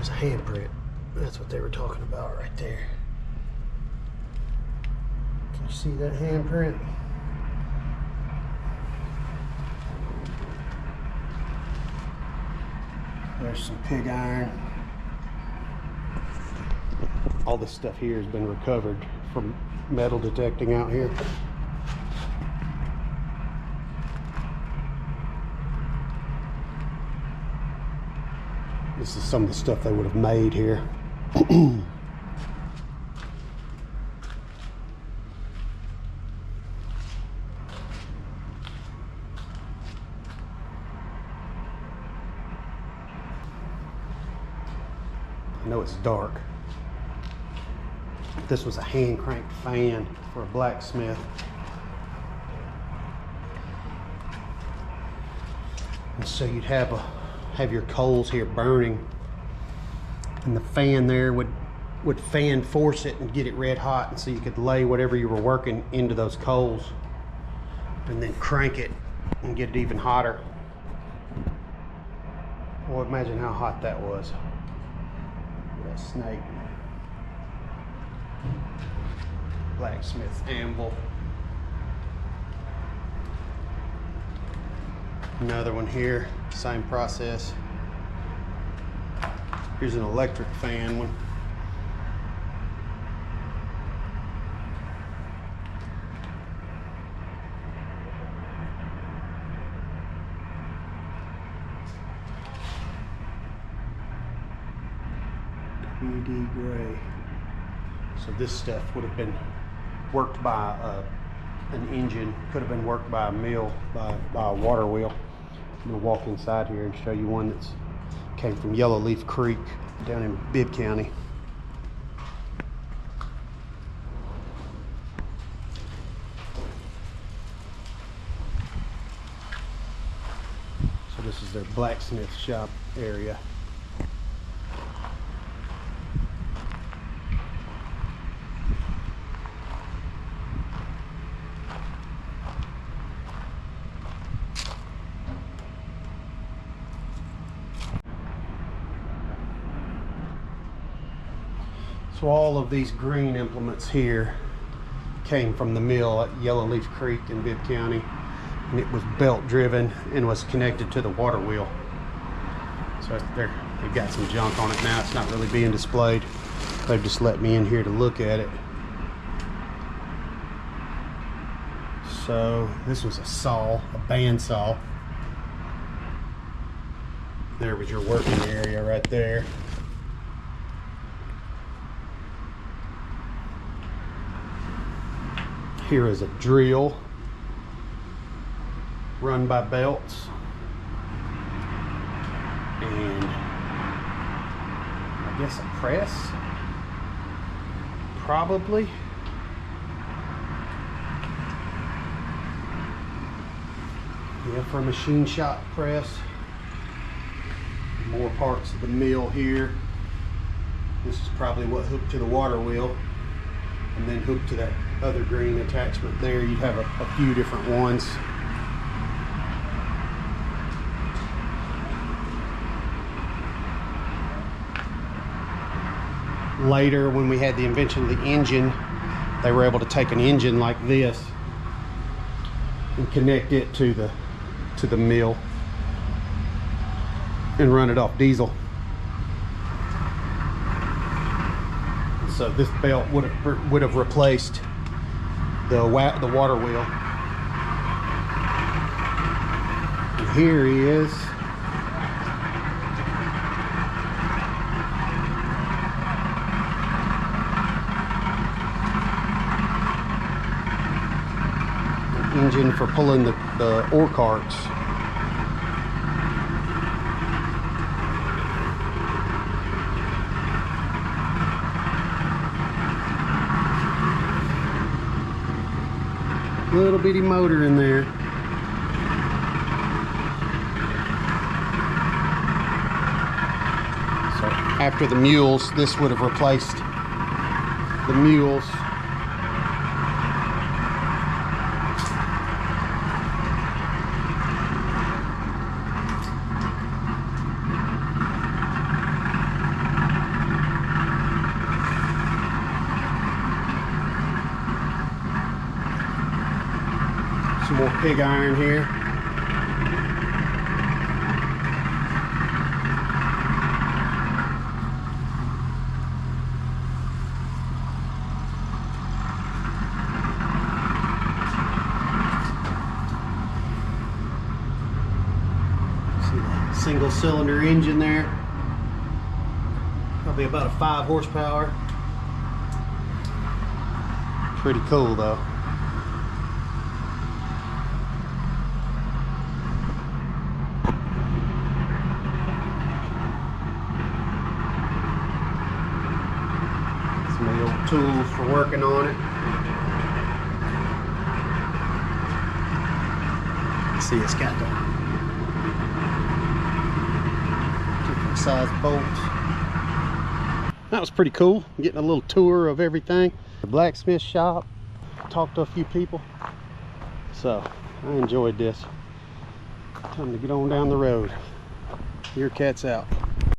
It's a handprint. That's what they were talking about right there. Can you see that handprint? There's some pig iron. All this stuff here has been recovered from metal detecting out here. This is some of the stuff they would have made here. I know it's dark. This was a hand cranked fan for a blacksmith. And so you'd have your coals here burning, and the fan there would fan force it and get it red hot, and so you could lay whatever you were working into those coals and then crank it and get it even hotter. Well, imagine how hot that was. That snake. Blacksmith anvil. Another one here, same process. Here's an electric fan one. WD gray. So this stuff would have been worked by an engine, could have been worked by a mill, by a water wheel. I'm gonna walk inside here and show you one that's came from Yellowleaf Creek down in Bibb County. So this is their blacksmith shop area. So all of these green implements here came from the mill at Yellowleaf Creek in Bibb County, and it was belt driven and was connected to the water wheel. So they've got some junk on it now. It's not really being displayed. They've just let me in here to look at it. So this was a saw, a band saw. There was your working area right there. Here is a drill run by belts, and I guess a press, probably. Yeah, for a machine shop press. More parts of the mill here. This is probably what hooked to the water wheel, and then hooked to that other green attachment there. You'd have a few different ones. Later, when we had the invention of the engine, they were able to take an engine like this and connect it to the mill and run it off diesel. So this belt would have replaced the water wheel. And here he is. An engine for pulling the ore carts. Little bitty motor in there. So after the mules, this would have replaced the mules. pig iron here. See the single cylinder engine there. Probably about a 5 horsepower. Pretty cool though. Some of the old tools for working on it. See, it's got the different size bolts. That was pretty cool. Getting a little tour of everything. The blacksmith shop. Talked to a few people. So I enjoyed this. Time to get on down the road. Your cat's out.